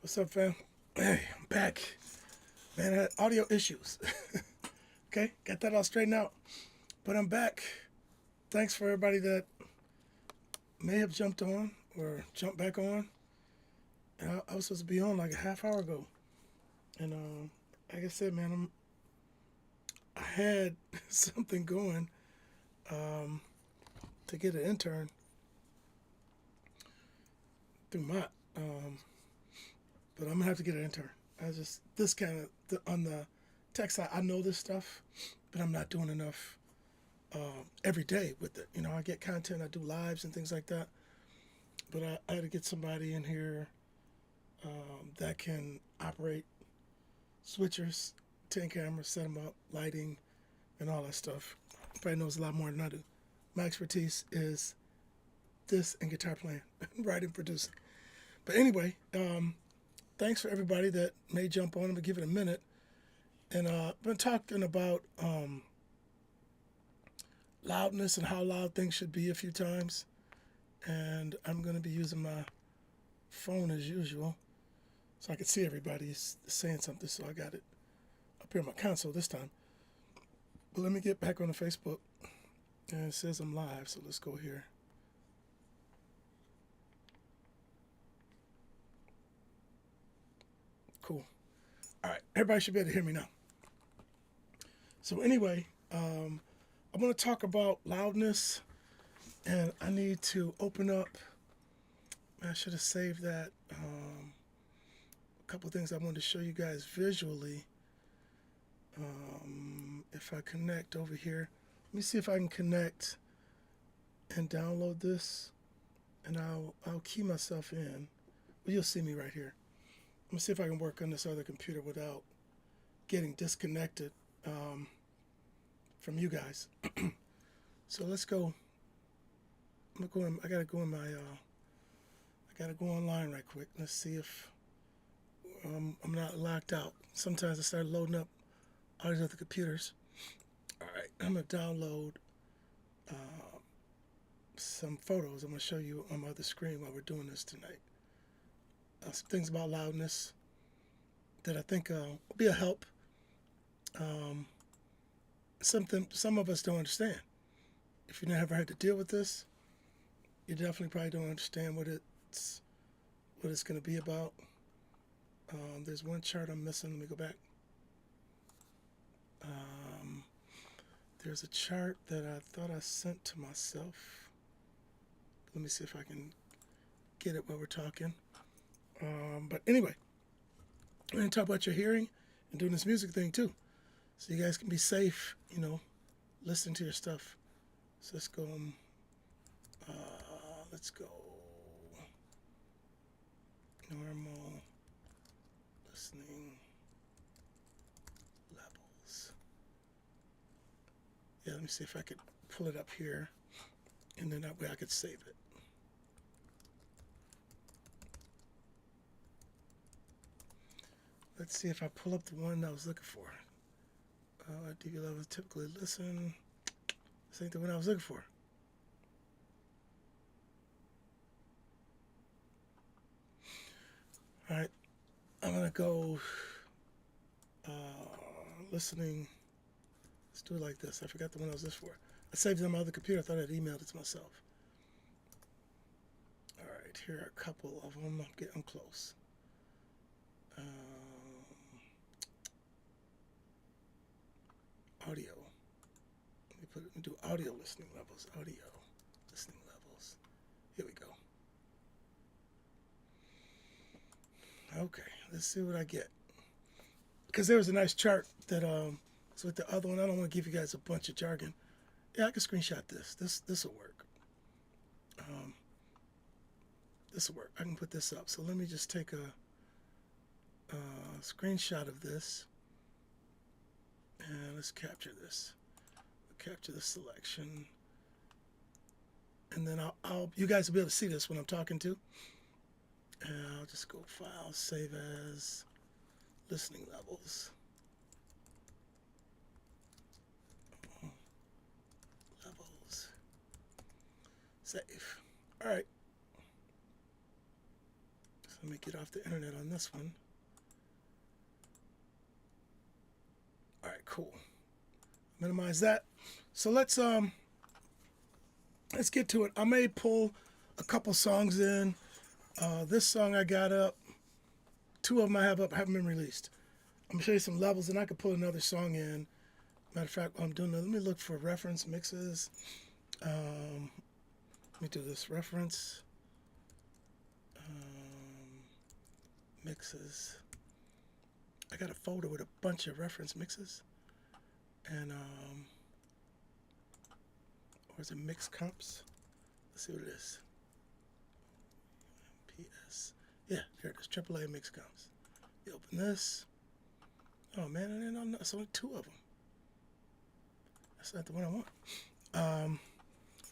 What's up, fam? Hey, I'm back. Man, I had audio issues. Okay, got that all straightened out. But I'm back. Thanks for everybody that may have jumped on or jumped back on. I was supposed to be on like a half hour ago. And like I said, man, I had something going um, to get an intern through my, um, but I'm gonna have to get an intern. I just this kind of on the tech side. I know this stuff, but I'm not doing enough every day with it. I get content, I do lives and things like that. But I had to get somebody in here that can operate switchers, 10 cameras, set them up, lighting, and all that stuff. Probably knows a lot more than I do. My expertise is this and guitar playing, writing, producing. But anyway, thanks for everybody that may jump on. I'm gonna give it a minute. And I've been talking about loudness and how loud things should be a few times. And I'm gonna be using my phone as usual, so I can see everybody saying something. So I got it up here on my console this time. But let me get back on the Facebook, and it says I'm live. So let's go here. Cool. All right, everybody should be able to hear me now. So anyway, I'm going to talk about loudness, and I need to open up. I should have saved that. A couple of things I wanted to show you guys visually. If I connect over here, let me see if I can connect and download this, and I'll key myself in. Well, you'll see me right here. Let me see if I can work on this other computer without getting disconnected from you guys. So let's go. I gotta go in my. I gotta go online right quick. Let's see if I'm not locked out. Sometimes I start loading up all these other computers. All right, I'm gonna download some photos. I'm gonna show you on my other screen while we're doing this tonight. Some things about loudness that I think will be a help. Um, some of us don't understand. If you never had to deal with this, you definitely probably don't understand what it's going to be about. There's one chart I'm missing. Let me go back. Um, there's a chart that I thought I sent to myself. Let me see if I can get it while we're talking. But anyway, I'm going to talk about your hearing and doing this music thing too. So you guys can be safe, listening to your stuff. So let's go normal listening levels. Yeah, let me see if I could pull it up here, and then that way I could save it. Let's see if I pull up the one I was looking for. DV levels typically listen. This ain't the one I was looking for. All right, I'm gonna go listening. Let's do it like this. I forgot the one I was looking for. I saved it on my other computer. I thought I'd emailed it to myself. All right, here are a couple of them. I'm close. Audio. Let me do audio listening levels. Audio listening levels. Here we go. Okay, let's see what I get. Because there was a nice chart that was with the other one. I don't want to give you guys a bunch of jargon. Yeah, I can screenshot this. This will work. This will work. I can put this up. So let me just take a screenshot of this, and let's capture this. We'll capture the selection, and then you guys will be able to see this when I'm talking to. And I'll just go File, Save As, Listening Levels. Levels. Save. All right. So Let me get off the internet on this one. All right, cool. Minimize that. So let's get to it. I may pull a couple songs in. This song I got up. Two of them I have up haven't been released. I'm gonna show you some levels, and I could pull another song in. Matter of fact, while I'm doing that, let me look for reference mixes. Let me do this reference mixes. I got a folder with a bunch of reference mixes, and or is it mix comps? Let's see what it is. PS. Yeah, here it is. AAA mix comps. You open this. Oh man, I didn't know. It's only two of them. That's not the one I want.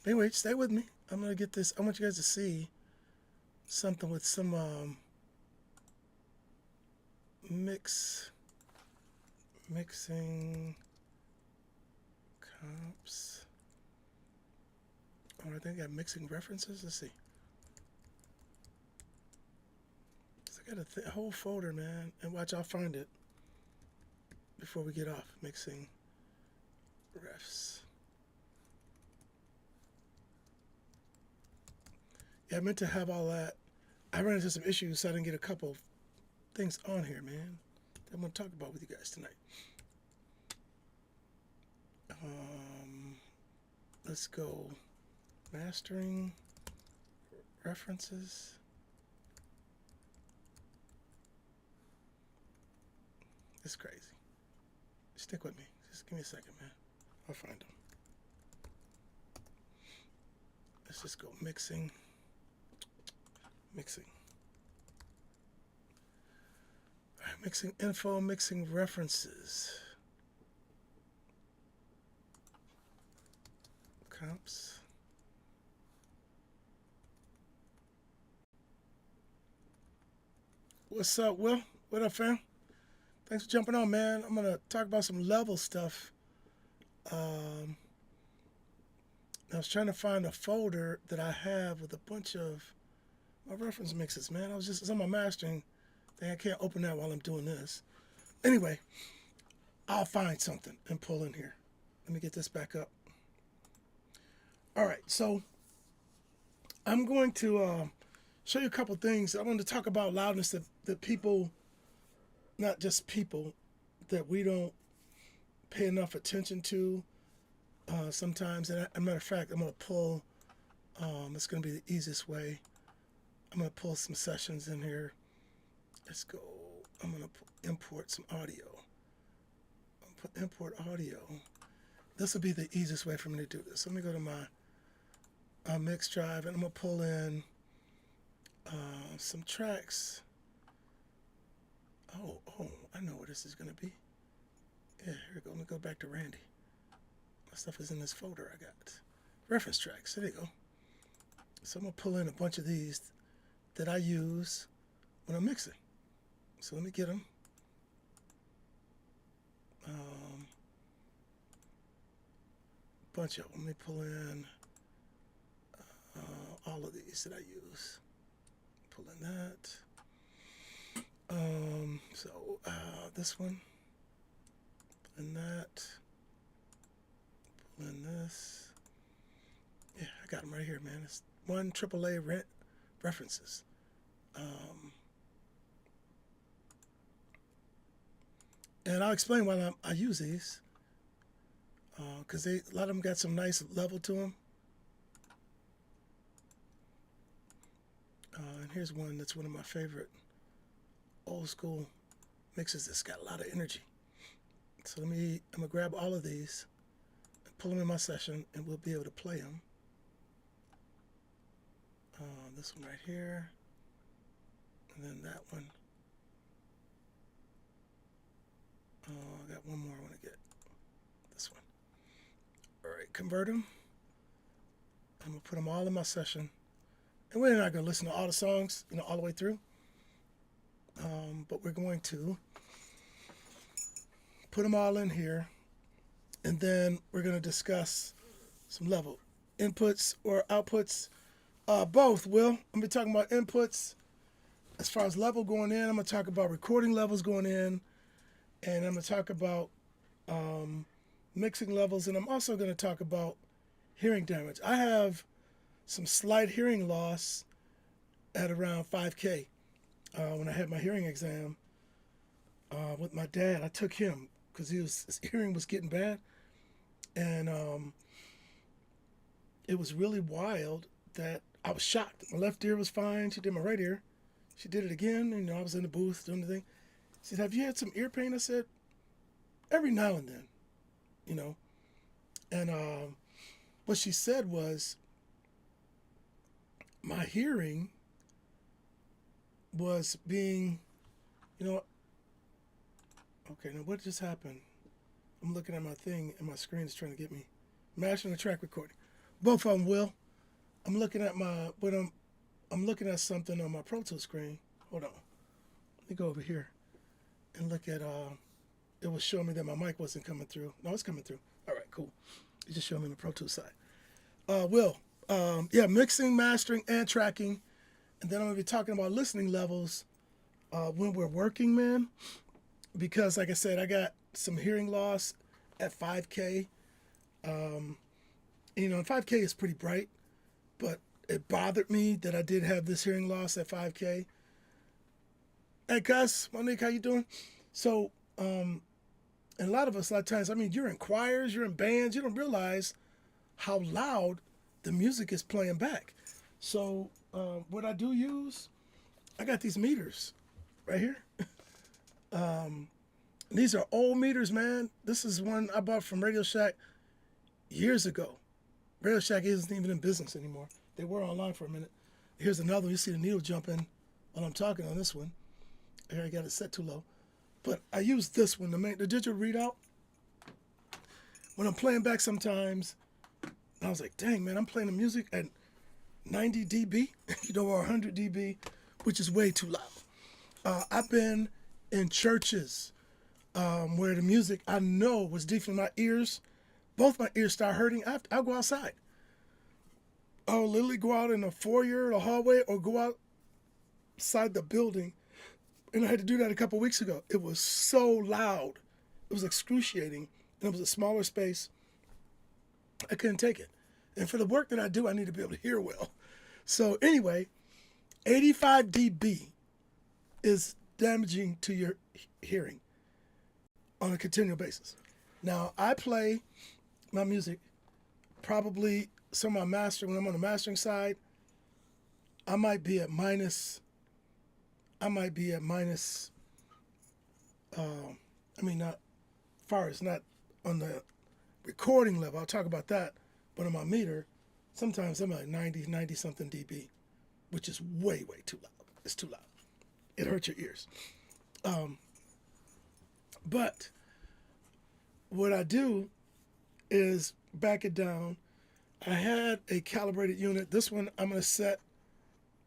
Anyway, stay with me. I'm gonna get this. I want you guys to see something with some mixing comps. Or I think I got mixing references. Let's see. So I got a whole folder, man. And watch, I'll find it before we get off. Mixing refs. Yeah, I meant to have all that. I ran into some issues, so I didn't get a couple things on here, man, that I'm going to talk about with you guys tonight. Let's go. Mastering references. It's crazy. Stick with me. Just give me a second, man. I'll find them. Let's just go mixing. Mixing. All right, mixing info, mixing references. Comps. What's up, Will? What up, fam? Thanks for jumping on, man. I'm going to talk about some level stuff. I was trying to find a folder that I have with a bunch of my reference mixes, man. It's on my mastering thing. I can't open that while I'm doing this. Anyway, I'll find something and pull in here. Let me get this back up. All right, so I'm going to show you a couple things. I want to talk about loudness that people, not just people, that we don't pay enough attention to sometimes. And as a matter of fact, I'm going to pull, it's going to be the easiest way. I'm going to pull some sessions in here. Let's go. I'm going to import some audio. I'll put import audio. This will be the easiest way for me to do this. Let me go to my mix drive, and I'm going to pull in some tracks. Oh, I know what this is going to be. Yeah, here we go. Let me go back to Randy. My stuff is in this folder I got. Reference tracks. There you go. So I'm going to pull in a bunch of these that I use when I'm mixing. So let me get them. Bunch of them. Let me pull in all of these that I use. Pull in that. This one. Pull in that. Pull in this. Yeah, I got them right here, man. It's one AAA references. And I'll explain why I use these. Because a lot of them got some nice level to them. And here's one that's one of my favorite old school mixes that's got a lot of energy. So I'm gonna grab all of these and pull them in my session, and we'll be able to play them. This one right here, and then that one. I got one more I want to get. This one. All right, convert them. I'm gonna put them all in my session, and we're not gonna listen to all the songs, all the way through. But we're going to put them all in here, and then we're gonna discuss some level inputs or outputs. Both, Will. I'm gonna be talking about inputs as far as level going in, I'm going to talk about recording levels going in, and I'm going to talk about mixing levels, and I'm also going to talk about hearing damage. I have some slight hearing loss at around 5K. When I had my hearing exam with my dad, I took him because his hearing was getting bad, and it was really wild that I was shocked. My left ear was fine. She did my right ear. She did it again. I was in the booth doing the thing. She said, "Have you had some ear pain?" I said, "Every now and then, you know." And what she said was, my hearing was being, you know, okay, now what just happened? I'm looking at my thing and my screen is trying to get me. Mashing the track recording. Both of them will. I'm looking at I'm looking at something on my Pro Tools screen. Hold on. Let me go over here and look at it was showing me that my mic wasn't coming through. No, it's coming through. All right, cool. It just showed me the Pro Tools side. Mixing, mastering, and tracking. And then I'm going to be talking about listening levels when we're working, man. Because, like I said, I got some hearing loss at 5K. 5K is pretty bright, but it bothered me that I did have this hearing loss at 5K. Hey, Gus, Monique, how you doing? So, and a lot of times, you're in choirs, you're in bands, you don't realize how loud the music is playing back. So, what I do use, I got these meters right here. These are old meters, man. This is one I bought from Radio Shack years ago. Radio Shack isn't even in business anymore. They were online for a minute. Here's another one. You see the needle jumping while I'm talking on this one. Here, I got it set too low. But I use this one, the digital readout. When I'm playing back sometimes, I was like, dang, man, I'm playing the music at 90 dB, or 100 dB, which is way too loud. I've been in churches where the music I know was deep in my ears. Both my ears start hurting. I'll go outside. I'll literally go out in the foyer, the hallway, or go outside the building. And I had to do that a couple weeks ago. It was so loud. It was excruciating. And it was a smaller space. I couldn't take it. And for the work that I do, I need to be able to hear well. So anyway, 85 dB is damaging to your hearing on a continual basis. Now, I play my music, probably some of my mastering, when I'm on the mastering side, I might be at minus, not far as not on the recording level, I'll talk about that, but on my meter, sometimes I'm at 90 something dB, which is way, way too loud. It's too loud. It hurts your ears. But what I do is back it down. I had a calibrated unit. This one I'm going to set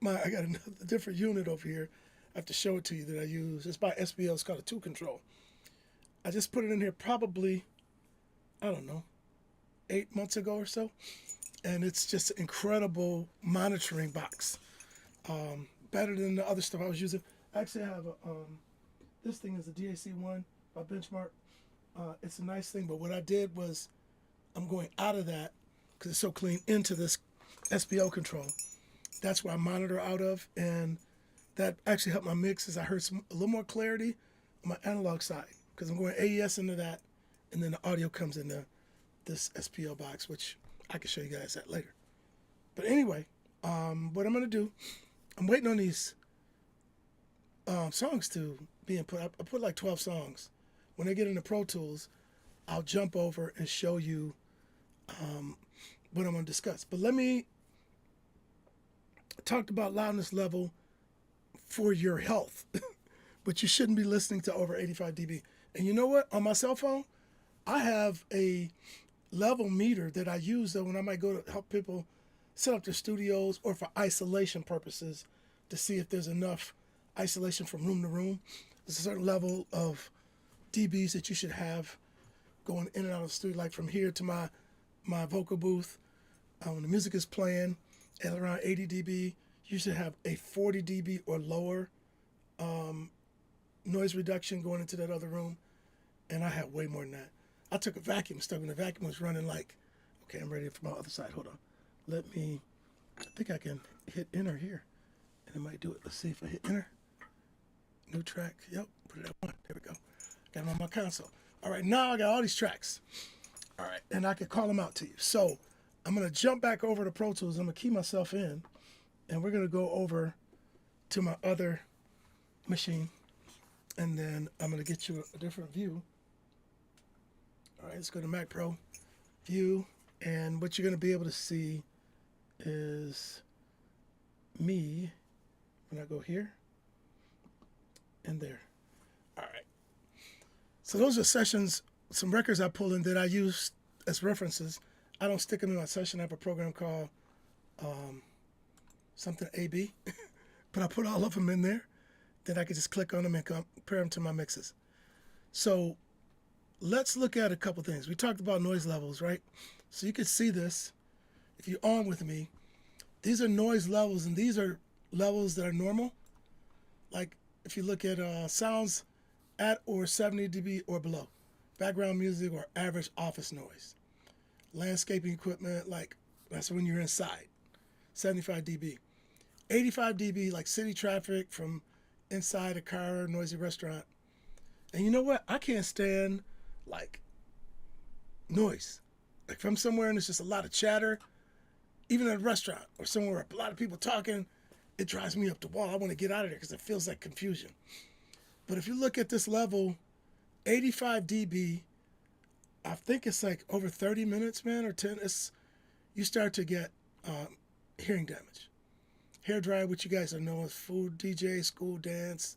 I got another different unit over here. I have to show it to you that I use. It's by SBL. It's called a 2 control. I just put it in here probably, 8 months ago or so. And it's just an incredible monitoring box. Better than the other stuff I was using. I actually have this thing is a DAC1 by Benchmark. It's a nice thing, but what I did was I'm going out of that because it's so clean into this SBO control. That's where I monitor out of, and that actually helped my mixes. I heard a little more clarity on my analog side because I'm going AES into that, and then the audio comes into this SPO box, which I can show you guys that later. But anyway, what I'm going to do, I'm waiting on these songs to be input. I put like 12 songs. When I get into Pro Tools, I'll jump over and show you what I'm going to discuss. But let me talk about loudness level for your health. But you shouldn't be listening to over 85 dB. And you know what? On my cell phone, I have a level meter that I use when I might go to help people set up their studios or for isolation purposes to see if there's enough isolation from room to room. There's a certain level of dBs that you should have going in and out of the studio, like from here to my vocal booth. When the music is playing at around 80 dB, you should have a 40 dB or lower noise reduction going into that other room, and I had way more than that. I took a vacuum, stuck, and the vacuum was running like, okay, I'm ready for my other side. Hold on. I think I can hit enter here, and it might do it. Let's see if I hit enter. New track. Yep, put it at 1. There we go. Got them on my console. All right, now I got all these tracks. All right, and I can call them out to you. So I'm going to jump back over to Pro Tools. I'm going to key myself in, and we're going to go over to my other machine, and then I'm going to get you a different view. All right, let's go to Mac Pro, View, and what you're going to be able to see is me when I go here and there. All right. So those are sessions, some records I pull in that I use as references. I don't stick them in my session. I have a program called something AB, but I put all of them in there. Then I can just click on them and compare them to my mixes. So let's look at a couple things. We talked about noise levels, right? So you can see this if you're on with me. These are noise levels, and these are levels that are normal. Like if you look at sounds at or 70 dB or below, background music or average office noise, landscaping equipment, like that's when you're inside, 75 dB, 85 dB, like city traffic from inside a car, noisy restaurant. And you know what? I can't stand like noise. Like if I'm somewhere and there's just a lot of chatter, even at a restaurant or somewhere where a lot of people talking, it drives me up the wall. I want to get out of there because it feels like confusion. But if you look at this level, 85 dB, I think it's like over 30 minutes, man, or 10. You start to get hearing damage. Hair dryer, which you guys know as food, DJ, school, dance,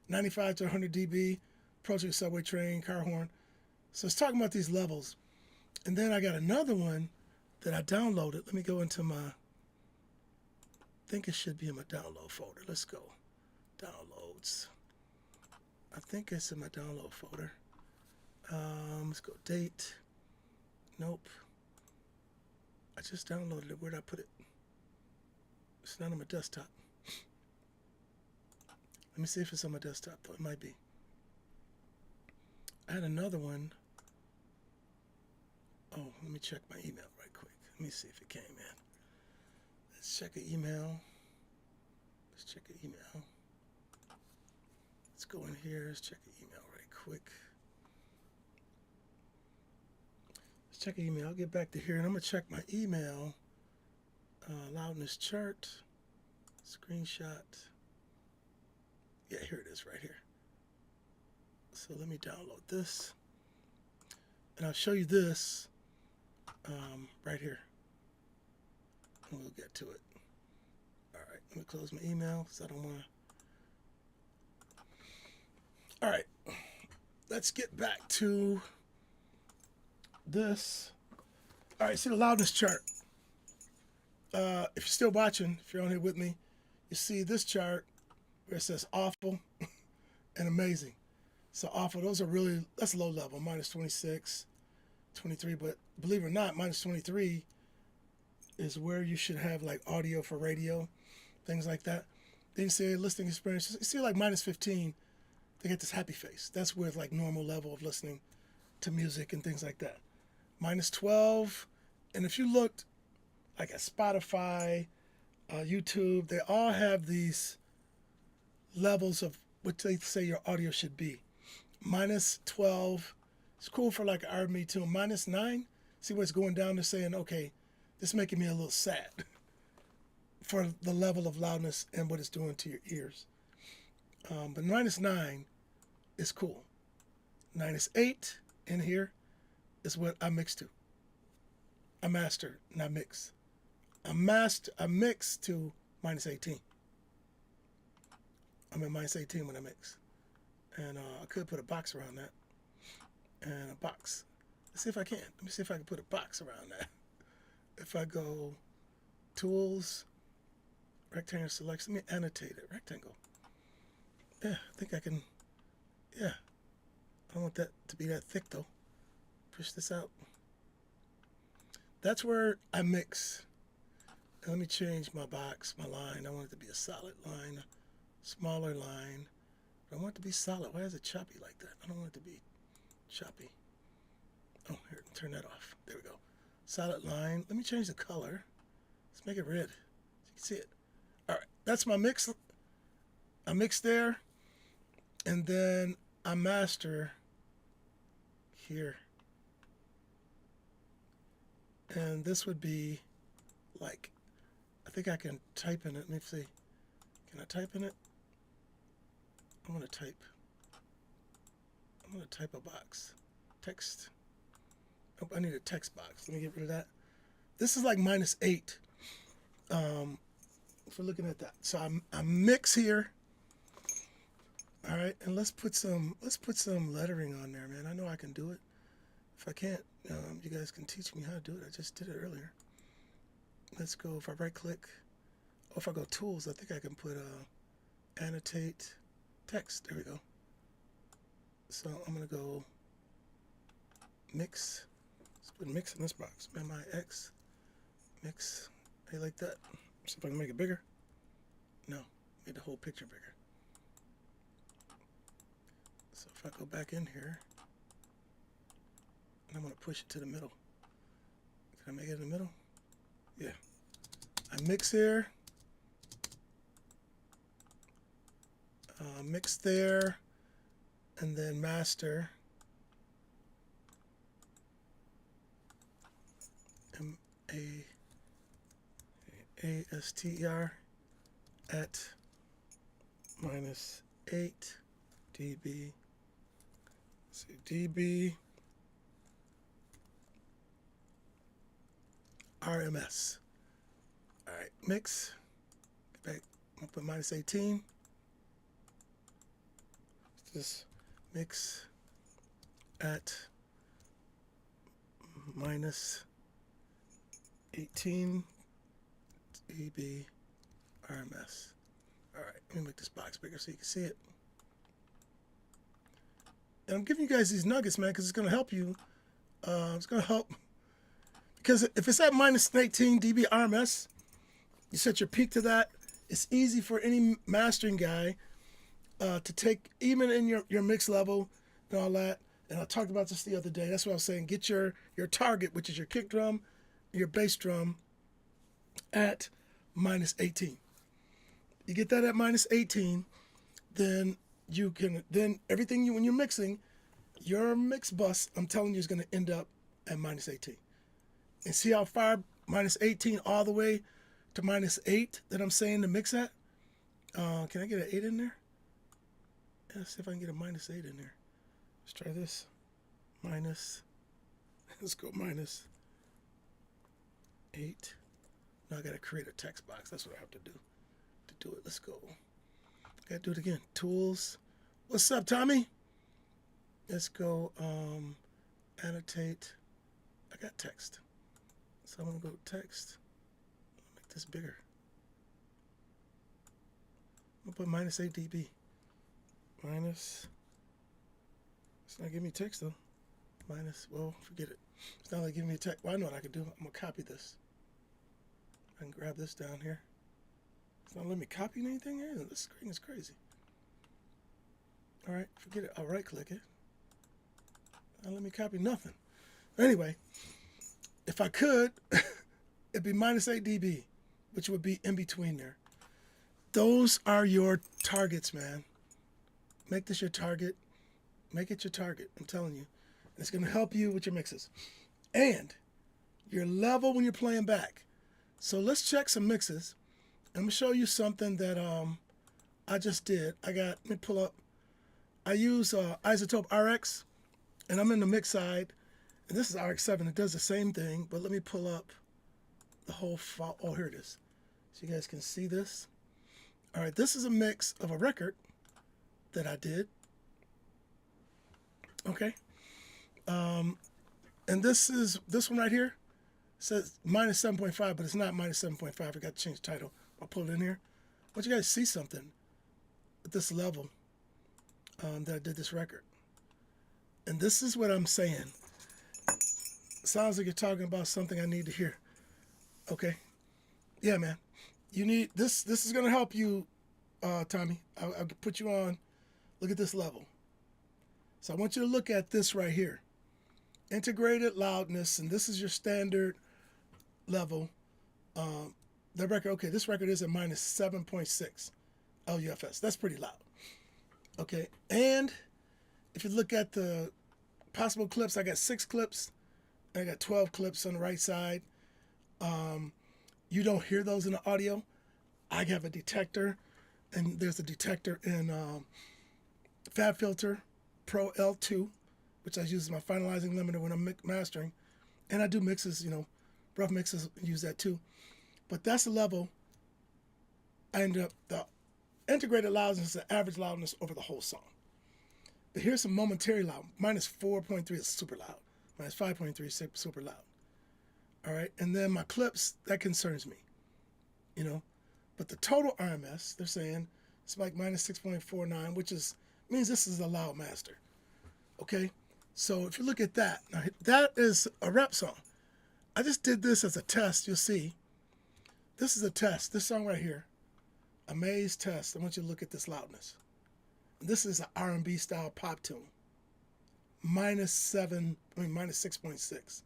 95 to 100 dB, approaching subway train, car horn. So it's talking about these levels. And then I got another one that I downloaded. Let me go into my, I think it should be in my download folder. Let's go. Downloads. I think it's in my download folder. Let's go date. Nope. I just downloaded it. Where'd I put it? It's not on my desktop. Let me see if it's on my desktop, though. It might be. I had another one. Oh, let me check my email right quick. Let me see if it came in. Let's check an email. Let's check an email. Let's go in here. Let's check an email right quick. Let's check an email. I'll get back to here, and I'm going to check my email. Loudness chart. Screenshot. Yeah, here it is right here. So let me download this. And I'll show you this right here. And we'll get to it. All right, let me close my email because I don't want to. All right, let's get back to this. All right, see the loudness chart. If you're still watching, if you're on here with me, you see this chart where it says awful and amazing. So awful, those are really, that's low level, minus 26, 23, but believe it or not, minus 23 is where you should have like audio for radio, things like that. Then you see listening experience, you see like minus 15, they get this happy face. That's with like normal level of listening to music and things like that. Minus 12, and if you looked like at Spotify, YouTube, they all have these levels of what they say your audio should be. Minus 12, it's cool for like an R&B tune. Minus 9, see what's going down. They're saying, okay, this is making me a little sad for the level of loudness and what it's doing to your ears. But minus 9 is cool. Minus 8 in here is what I mix to. I master, not mix. I mix to minus 18. I'm at minus 18 when I mix. And I could put a box around that. And a box. Let's see if I can. Let me see if I can put a box around that. If I go tools, rectangle selection, let me annotate it. Rectangle. Yeah, I think I can. Yeah. I don't want that to be that thick though. Push this out. That's where I mix. And let me change my box, my line. I want it to be a solid line, smaller line. I want it to be solid. Why is it choppy like that? I don't want it to be choppy. Oh, here, turn that off. There we go. Solid line. Let me change the color. Let's make it red so you can see it. All right, that's my mix. I mix there, and then I master here. And this would be like, I think I can type in it. Let me see. Can I type in it? I'm gonna type a box. Text. Oh, I need a text box. Let me get rid of that. This is like -8. If we're looking at that. So I mix here. All right, and let's put some lettering on there, man. I know I can do it. If I can't, you guys can teach me how to do it. I just did it earlier. Let's go. If I right click, or if I go tools, I think I can put annotate text. There we go. So I'm gonna go mix. Let's put mix in this box. MIX mix. Hey, like that. See if I can make it bigger. No, made the whole picture bigger. So if I go back in here, and I'm gonna push it to the middle. Can I make it in the middle? Yeah. I mix here. Mix there, and then master. MASTER at -8 dB. Let's see, dB RMS. All right, mix. Get back. I'll put -18. Just mix at -18 dB RMS. All right, let me make this box bigger so you can see it. And I'm giving you guys these nuggets, man, because it's going to help you. It's going to help. Because if it's at -18 dB RMS, you set your peak to that. It's easy for any mastering guy to take, even in your mix level and all that. And I talked about this the other day. That's what I was saying. Get your target, which is your kick drum, your bass drum, at -18. You get that at -18, then you can, everything when you're mixing, your mix bus, I'm telling you, is going to end up at -18. And see how far -18 all the way to -8 that I'm saying to mix at? Can I get an 8 in there? Yeah, let's see if I can get a -8 in there. Let's try this. Let's go -8. Now I got to create a text box. That's what I have to do it. Let's go. Got to do it again. Tools. What's up, Tommy? Let's go annotate. I got text. So I'm going to go text. Make this bigger. I'm going to put -8 dB. It's not giving me text though. Well, forget it. It's not like giving me a text. Well, I know what I can do. I'm going to copy this. I can grab this down here. It's not letting me copy anything here. This screen is crazy. All right, forget it. I'll right click it. Not let me copy nothing. Anyway, if I could, it'd be -8 dB, which would be in between there. Those are your targets, man. Make this your target. Make it your target. I'm telling you. It's going to help you with your mixes. And your level when you're playing back. So let's check some mixes. I'm going to show you something that I just did. Let me pull up. I use Isotope RX, and I'm in the mix side. And this is RX7. It does the same thing, but let me pull up the whole file. Oh, here it is. So you guys can see this. All right, this is a mix of a record that I did. Okay. And this one right here says -7.5, but it's not -7.5. I got to change the title. I'll pull it in here. I want you guys to see something at this level that I did this record. And this is what I'm saying. Sounds like you're talking about something I need to hear. Okay. Yeah, man. You need this. This is going to help you, Tommy. I'll put you on Look at this level. So I want you to look at this right here. Integrated loudness, and this is your standard level. The record, okay, this record is at minus 7.6 LUFS. That's pretty loud. Okay, and if you look at the possible clips, I got 6 clips. I got 12 clips on the right side. You don't hear those in the audio. I have a detector, and there's a detector in Fab Filter Pro L2, which I use as my finalizing limiter when I'm mastering. And I do mixes, rough mixes, use that too. But that's the level I end up, the integrated loudness is the average loudness over the whole song. But here's some momentary loud. Minus 4.3 is super loud. Minus 5.3 super loud. All right, and then my clips, that concerns me, But the total RMS, they're saying it's like minus 6.49, which means this is a loud master. Okay, so if you look at that, now that is a rap song. I just did this as a test. You'll see. This is a test. This song right here, Amaze Test. I want you to look at this loudness. This is an R&B style pop tune. Minus 6.6.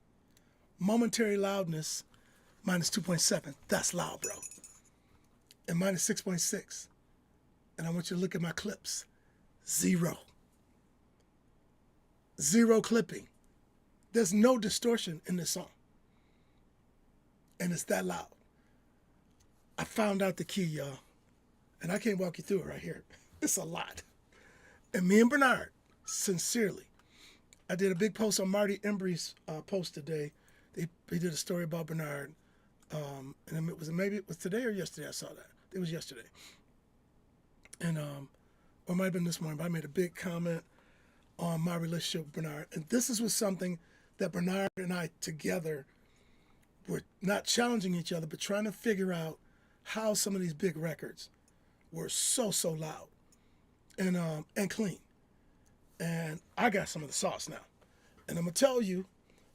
Momentary loudness, minus 2.7. That's loud, bro. And minus 6.6. And I want you to look at my clips. 0. 0 clipping. There's no distortion in this song. And it's that loud. I found out the key, y'all. And I can't walk you through it right here. It's a lot. And me and Bernard, sincerely, I did a big post on Marty Embry's post today. He did a story about Bernard. And maybe it was today or yesterday I saw that. It was yesterday. And, or it might have been this morning, but I made a big comment on my relationship with Bernard. And this was something that Bernard and I together were not challenging each other, but trying to figure out how some of these big records were so loud and clean. And I got some of the sauce now. And I'm going to tell you,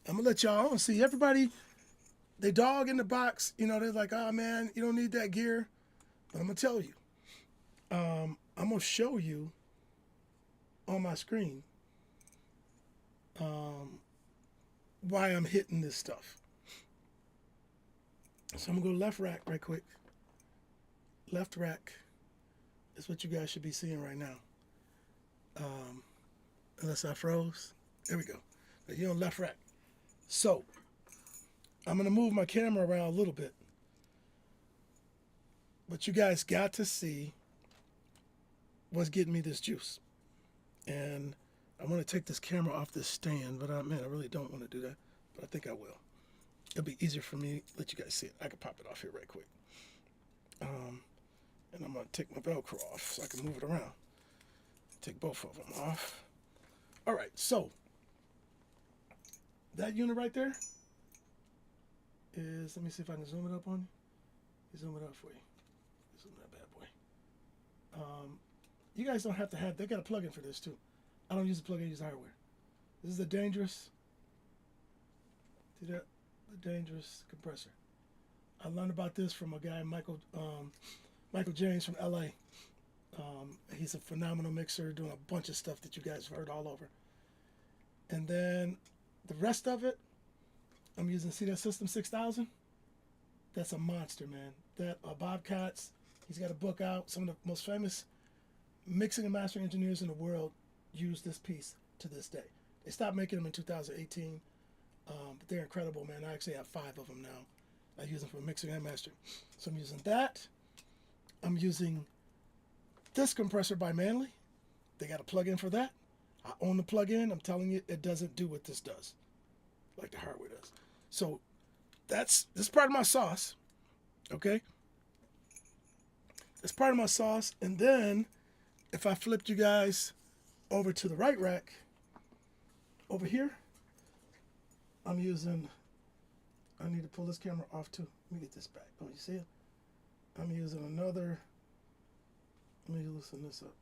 I'm going to let y'all on. See, everybody, they dog in the box. They're like, oh, man, you don't need that gear. But I'm going to tell you, I'm going to show you on my screen why I'm hitting this stuff. So I'm going to go left rack right quick. Left rack is what you guys should be seeing right now. Unless I froze. There we go. But you're on left rack. So I'm going to move my camera around a little bit. But you guys got to see what's getting me this juice. And I want to take this camera off this stand, but I really don't want to do that. But I think I will. It'll be easier for me to let you guys see it. I can pop it off here right quick. And I'm going to take my Velcro off so I can move it around. Take both of them off. All right, so that unit right there is, let me see if I can zoom it up on you. Zoom it up for you. Zoom that bad boy. You guys don't have to have, they got a plug-in for this too. I don't use a plug-in, I use hardware. This is a dangerous, see that? The dangerous compressor. I learned about this from a guy, Michael James from LA. He's a phenomenal mixer, doing a bunch of stuff that you guys have heard all over. And then the rest of it, I'm using, see that System 6000? That's a monster, man. That Bob Katz, he's got a book out. Some of the most famous mixing and mastering engineers in the world use this piece to this day. They stopped making them in 2018, but they're incredible, man. I actually have 5 of them now. I use them for mixing and mastering. So I'm using that. I'm using this compressor by Manley. They got a plug-in for that. I own the plug-in. I'm telling you, it doesn't do what this does, like the hardware does. So this is part of my sauce, okay? It's part of my sauce. And then if I flipped you guys over to the right rack, over here, I'm using, I need to pull this camera off too. Let me get this back. Oh, you see it? I'm using another, let me loosen this up.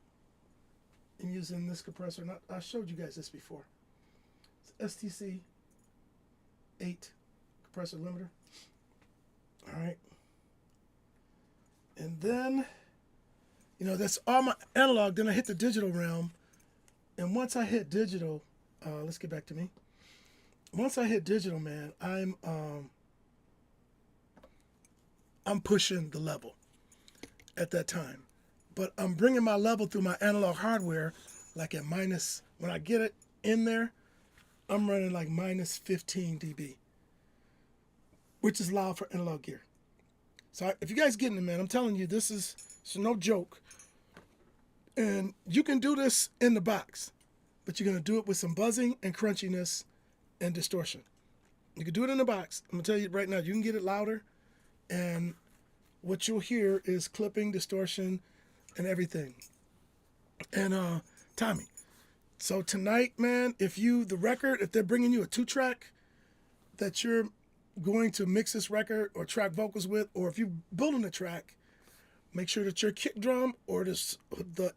I'm using this compressor. I showed you guys this before. It's STC 8 compressor limiter. All right. And then, You know, that's all my analog. Then I hit the digital realm. And once I hit digital, let's get back to me. Once I hit digital, man, I'm pushing the level at that time. But I'm bringing my level through my analog hardware, like at minus, when I get it in there, I'm running like minus 15 dB, which is loud for analog gear. So if you guys getting it, man, I'm telling you, this is no joke. And you can do this in the box, but you're going to do it with some buzzing and crunchiness and distortion. You can do it in the box. I'm going to tell you right now, you can get it louder, and what you'll hear is clipping, distortion, and everything. And Tommy, so tonight, man, if they're bringing you a 2-track that you're going to mix this record or track vocals with, or if you're building a track, make sure that your kick drum or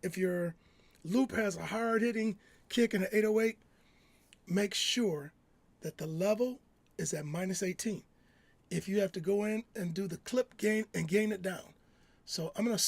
if your loop has a hard-hitting kick and an 808, make sure that the level is at minus 18. If you have to go in and do the clip gain and gain it down. So I'm going to